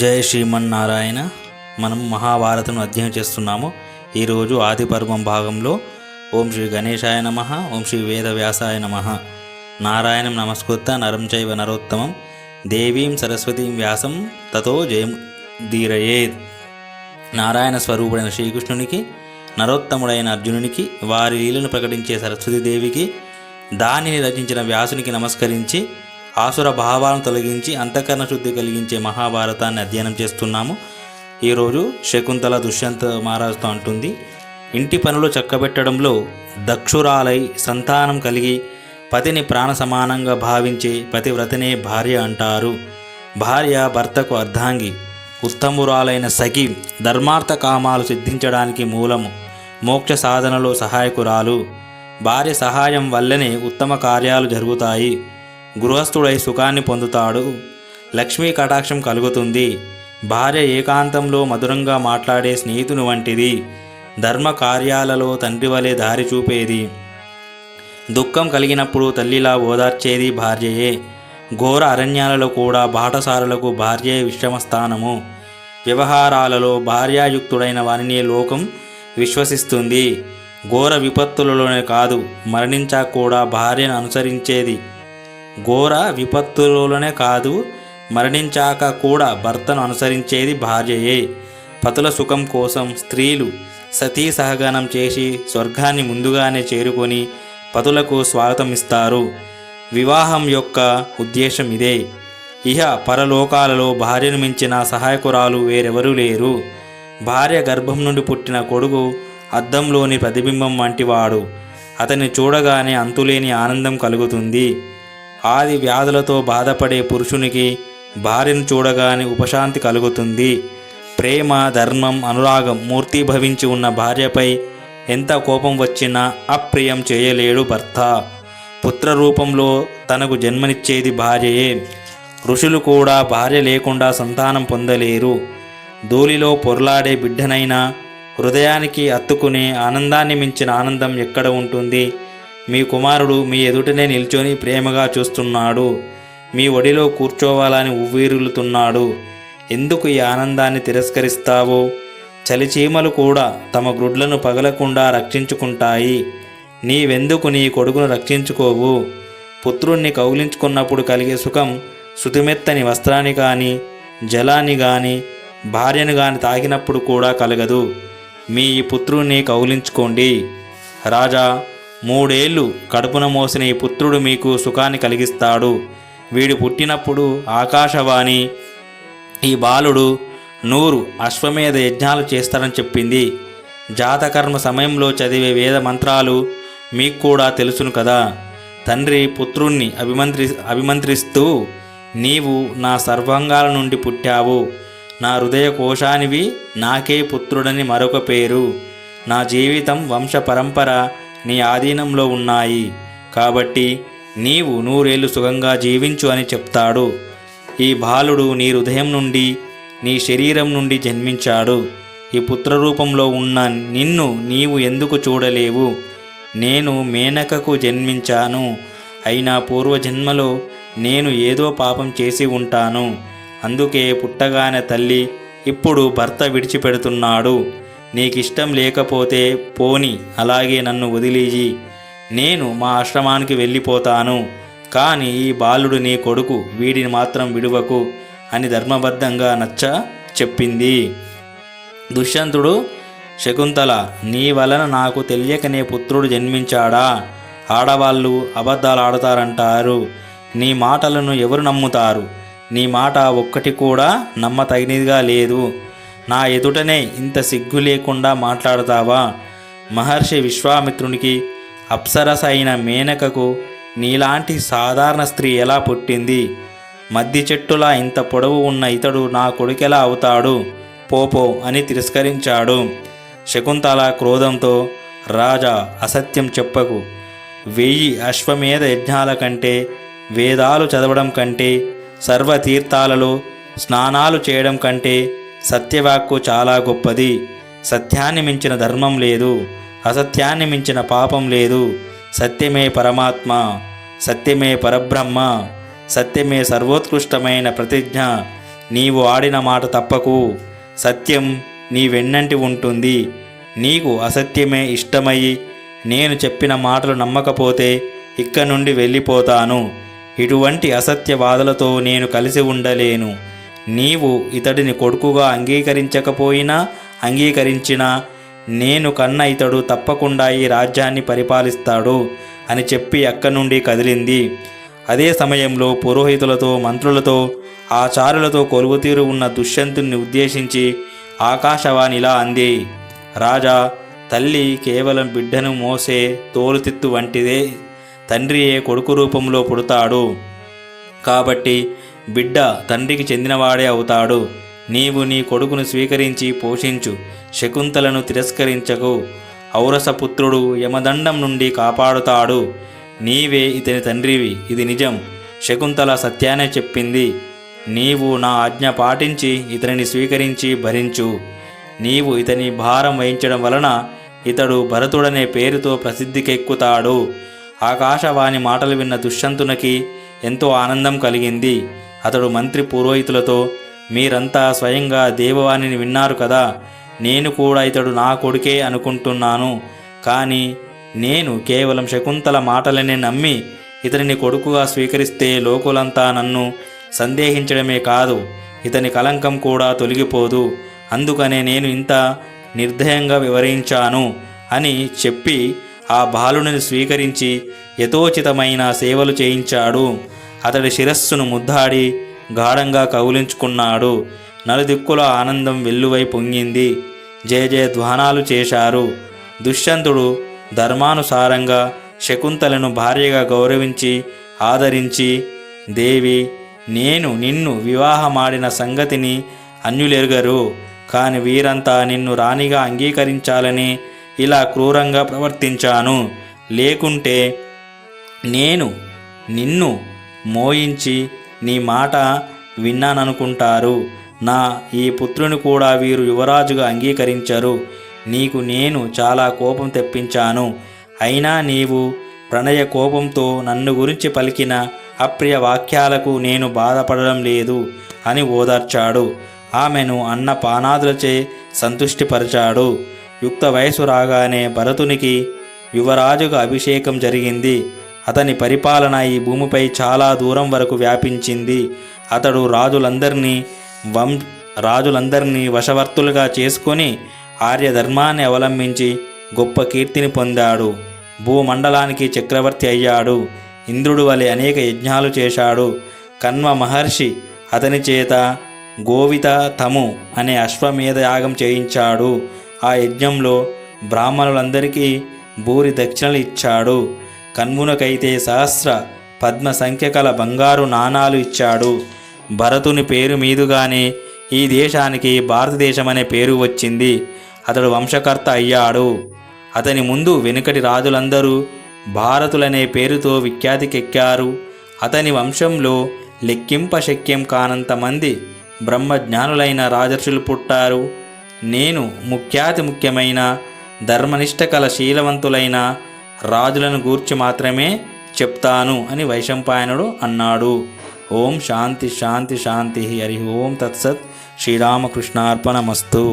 జయ శ్రీమన్నారాయణ. మనం మహాభారతం అధ్యయనం చేస్తున్నాము. ఈరోజు ఆది పర్వం భాగంలో ఓం శ్రీ గణేశాయ నమః, ఓం శ్రీ వేదవ్యాసాయ నమః. నారాయణం నమస్కృత్య నరం చైవ నరోత్తమం దేవీం సరస్వతీం వ్యాసం తతో జయముదీరయేత్. నారాయణ స్వరూపుడైన శ్రీకృష్ణునికి, నరోత్తముడైన అర్జునునికి, వారి లీలను ప్రకటించే సరస్వతీదేవికి, దానిని రచించిన వ్యాసునికి నమస్కరించి ఆసుర భావాలను తొలగించి అంతఃకరణ శుద్ధి కలిగించే మహాభారతాన్ని అధ్యయనం చేస్తున్నాము. ఈరోజు శకుంతల దుష్యంత మహారాజుతో అంటుంది, ఇంటి పనులు చక్కబెట్టడంలో దక్షురాలై సంతానం కలిగి పతిని ప్రాణ సమానంగా భావించే పతివ్రతనే భార్య అంటారు. భార్య భర్తకు అర్ధాంగి, ఉత్తమురాలైన సఖి, ధర్మార్థ కామాలు సిద్ధించడానికి మూలము, మోక్ష సాధనలో సహాయకురాలు. భార్య సహాయం వల్లనే ఉత్తమ కార్యాలు జరుగుతాయి. గృహస్థుడై సుఖాన్ని పొందుతాడు. లక్ష్మీ కటాక్షం కలుగుతుంది. భార్య ఏకాంతంలో మధురంగా మాట్లాడే స్నేహితుని వంటిది. ధర్మ కార్యాలలో తండ్రి వలె దారి చూపేది. దుఃఖం కలిగినప్పుడు తల్లిలా ఓదార్చేది భార్యయే. ఘోర అరణ్యాలలో కూడా బాటసారులకు భార్యే విశ్రమస్థానము. వ్యవహారాలలో భార్యాయుక్తుడైన వారిని లోకం విశ్వసిస్తుంది. ఘోర విపత్తులలోనే కాదు, మరణించాక కూడా భార్యను అనుసరించేది. మరణించాక కూడా భర్తను అనుసరించేది భార్యయే. పతుల సుఖం కోసం స్త్రీలు సతీ సహగమనం చేసి స్వర్గాన్ని ముందుగానే చేరుకొని పతులకు స్వాగతం ఇస్తారు. వివాహం యొక్క ఉద్దేశం ఇదే. ఇహ పరలోకాలలో భార్యను మించిన సహాయకురాలు వేరెవరూ లేరు. భార్య గర్భం నుండి పుట్టిన కొడుకు అద్దంలోని ప్రతిబింబం వంటివాడు. అతన్ని చూడగానే అంతులేని ఆనందం కలుగుతుంది. ఆది వ్యాధులతో బాధపడే పురుషునికి భార్యను చూడగానే ఉపశాంతి కలుగుతుంది. ప్రేమ, ధర్మం, అనురాగం మూర్తిభవించి ఉన్న భార్యపై ఎంత కోపం వచ్చినా అప్రియం చేయలేడు భర్త. పుత్ర రూపంలో తనకు జన్మనిచ్చేది భార్యయే. ఋషులు కూడా భార్య లేకుండా సంతానం పొందలేరు. ధూళిలో పొర్లాడే బిడ్డనైనా హృదయానికి అత్తుకునే ఆనందాన్ని మించిన ఆనందం ఎక్కడ ఉంటుంది? మీ కుమారుడు మీ ఎదుటనే నిల్చొని ప్రేమగా చూస్తున్నాడు. మీ ఒడిలో కూర్చోవాలని ఉవ్విరులుతున్నాడు. ఎందుకు ఈ ఆనందాన్ని తిరస్కరిస్తావు? చలిచీమలు కూడా తమ గ్రుడ్లను పగలకుండా రక్షించుకుంటాయి. నీవెందుకు నీ కొడుకును రక్షించుకోవు? పుత్రుణ్ణి కౌగిలించుకున్నప్పుడు కలిగే సుఖం శుతిమెత్తని వస్త్రాన్ని కానీ, జలాన్ని కానీ, భార్యను కానీ తాకినప్పుడు కూడా కలగదు. మీ ఈ పుత్రుణ్ణి కౌగిలించుకోండి. రాజా, 3 ఏళ్ళు కడుపున మోసిన ఈ పుత్రుడు మీకు సుఖాన్ని కలిగిస్తాడు. వీడు పుట్టినప్పుడు ఆకాశవాణి ఈ బాలుడు 100 అశ్వమేధ యజ్ఞాలు చేస్తారని చెప్పింది. జాతకర్మ సమయంలో చదివే వేద మంత్రాలు మీకు కూడా తెలుసును కదా. తండ్రి పుత్రుణ్ణి అభిమంత్రిస్తూ, నీవు నా సర్వాంగాల నుండి పుట్టావు, నా హృదయ కోశానివి, నాకే పుత్రుడని మరొక పేరు, నా జీవితం వంశ పరంపర నీ ఆధీనంలో ఉన్నాయి, కాబట్టి నీవు 100 ఏళ్ళు సుఖంగా జీవించు అని చెప్తాడు. ఈ బాలుడు నీ హృదయం నుండి, నీ శరీరం నుండి జన్మించాడు. ఈ పుత్రరూపంలో ఉన్న నిన్ను నీవు ఎందుకు చూడలేవు? నేను మేనకకు జన్మించాను. అయినా పూర్వజన్మలో నేను ఏదో పాపం చేసి ఉంటాను. అందుకే పుట్టగానే తల్లి ఇప్పుడు భర్త విడిచిపెడుతున్నాడు. నీకిష్టం లేకపోతే పోని, అలాగే నన్ను వదిలేయి, నేను మా ఆశ్రమానికి వెళ్ళిపోతాను. కానీ ఈ బాలుడు నీ కొడుకు, వీడిని మాత్రం విడువకు అని ధర్మబద్ధంగా నచ్చ చెప్పింది. దుష్యంతుడు, శకుంతల, నీ వలన నాకు తెలియకనే పుత్రుడు జన్మించాడా? ఆడవాళ్ళు అబద్ధాలు ఆడతారంటారు. నీ మాటలను ఎవరు నమ్ముతారు? నీ మాట ఒక్కటి కూడా నమ్మతగినదిగా లేదు. నా ఎదుటనే ఇంత సిగ్గు లేకుండా మాట్లాడతావా? మహర్షి విశ్వామిత్రునికి అప్సరస అయిన మేనకకు నీలాంటి సాధారణ స్త్రీ ఎలా పుట్టింది? మద్ది చెట్టులా ఇంత పొడవు ఉన్న ఇతడు నా కొడుకెలా అవుతాడు? పోపో అని తిరస్కరించాడు. శకుంతల క్రోధంతో, రాజా, అసత్యం చెప్పకు. 1000 అశ్వమేధ యజ్ఞాల కంటే, వేదాలు చదవడం కంటే, సర్వతీర్థాలలో స్నానాలు చేయడం కంటే సత్యవాక్కు చాలా గొప్పది. సత్యాన్ని మించిన ధర్మం లేదు, అసత్యాన్ని మించిన పాపం లేదు. సత్యమే పరమాత్మ, సత్యమే పరబ్రహ్మ, సత్యమే సర్వోత్కృష్టమైన ప్రతిజ్ఞ, నీవు ఆడిన మాట తప్పకు. సత్యం నీ వెన్నంటి ఉంటుంది. నీకు అసత్యమే ఇష్టమయ్యి నేను చెప్పిన మాటలు నమ్మకపోతే ఇక్కడి నుండి వెళ్ళిపోతాను. ఇటువంటి అసత్యవాదులతో నేను కలిసి ఉండలేను. నీవు ఇతడిని కొడుకుగా అంగీకరించకపోయినా అంగీకరించినా నేను కన్న ఇతడు తప్పకుండా ఈ రాజ్యాన్ని పరిపాలిస్తాడు అని చెప్పి అక్కడి నుండి కదిలింది. అదే సమయంలో పురోహితులతో, మంత్రులతో, ఆచారులతో కొలువుతీరు ఉన్న దుష్యంతుని ఉద్దేశించి ఆకాశవాణి ఇలా అంది: రాజా, తల్లి కేవలం బిడ్డను మోసే తోలుతిత్తు వంటిదే. తండ్రియే కొడుకు రూపంలో పుడతాడు. కాబట్టి బిడ్డ తండ్రికి చెందినవాడే అవుతాడు. నీవు నీ కొడుకును స్వీకరించి పోషించు. శకుంతలను తిరస్కరించకు. ఔరసపుత్రుడు యమదండం నుండి కాపాడుతాడు. నీవే ఇతని తండ్రివి. ఇది నిజం. శకుంతల సత్యానే చెప్పింది. నీవు నా ఆజ్ఞ పాటించి ఇతనిని స్వీకరించి భరించు. నీవు ఇతని భారం వహించడం వలన ఇతడు భరతుడనే పేరుతో ప్రసిద్ధికెక్కుతాడు. ఆకాశవాణి మాటలు విన్న దుష్యంతునికి ఎంతో ఆనందం కలిగింది. అతడు మంత్రి పురోహితులతో, మీరంతా స్వయంగా దేవవాణిని విన్నారు కదా. నేను కూడా ఇతడు నా కొడుకే అనుకుంటున్నాను. కానీ నేను కేవలం శకుంతల మాటలనే నమ్మి ఇతనిని కొడుకుగా స్వీకరిస్తే లోకులంతా నన్ను సందేహించడమే కాదు, ఇతని కలంకం కూడా తొలగిపోదు. అందుకనే నేను ఇంత నిర్దయంగా వివరించాను అని చెప్పి ఆ బాలుని స్వీకరించి యథోచితమైన సేవలు చేయించాడు. అతడి శిరస్సును ముద్దాడి గాఢంగా కౌలించుకున్నాడు. నలుదిక్కుల ఆనందం వెల్లువై పొంగింది. జయ జయ ధ్వానాలు చేశారు. దుష్యంతుడు ధర్మానుసారంగా శకుంతలను భార్యగా గౌరవించి ఆదరించి, దేవి, నేను నిన్ను వివాహమాడిన సంగతిని అన్యులెరుగరు. కాని వీరంతా నిన్ను రాణిగా అంగీకరించాలని ఇలా క్రూరంగా ప్రవర్తించాను. లేకుంటే నేను నిన్ను మోయించి నీ మాట విన్నాననుకుంటారు. నా ఈ పుత్రుని కూడా వీరు యువరాజుగా అంగీకరించరు. నీకు నేను చాలా కోపం తెప్పించాను. అయినా నీవు ప్రణయ కోపంతో నన్ను గురించి పలికిన అప్రియ వాక్యాలకు నేను బాధపడడం లేదు అని ఓదార్చాడు. ఆమెను అన్న పానాదులచే సంతుష్టిపరిచాడు. యుక్త వయసు రాగానే భరతునికి యువరాజుగా అభిషేకం జరిగింది. అతని పరిపాలన ఈ భూమిపై చాలా దూరం వరకు వ్యాపించింది. అతడు రాజులందరినీ వశవర్తులుగా చేసుకొని ఆర్యధర్మాన్ని అవలంబించి గొప్ప కీర్తిని పొందాడు. భూమండలానికి చక్రవర్తి అయ్యాడు. ఇంద్రుడు వలె అనేక యజ్ఞాలు చేశాడు. కన్వ మహర్షి అతని చేత గోవితము అనే అశ్వమేధ యాగం చేయించాడు. ఆ యజ్ఞంలో బ్రాహ్మణులందరికీ భూరి దక్షిణలు ఇచ్చాడు. కన్వునకైతే సహస్ర పద్మ సంఖ్య కల బంగారు నాణాలు ఇచ్చాడు. భరతుని పేరు మీదుగానే ఈ దేశానికి భారతదేశం అనే పేరు వచ్చింది. అతడు వంశకర్త అయ్యాడు. అతని ముందు వెనుకటి రాజులందరూ భారతులనే పేరుతో విఖ్యాతికెక్కారు. అతని వంశంలో లెక్కింపశక్యం కానంతమంది బ్రహ్మజ్ఞానులైన రాజర్షులు పుట్టారు. నేను ముఖ్యమైన ధర్మనిష్ట కల శీలవంతులైన రాజులను గూర్చి మాత్రమే చెప్తాను అని వైశంపాయనుడు అన్నాడు. ఓం శాంతి శాంతి శాంతి. హరి ఓం తత్సత్. శ్రీరామకృష్ణార్పణమస్తు.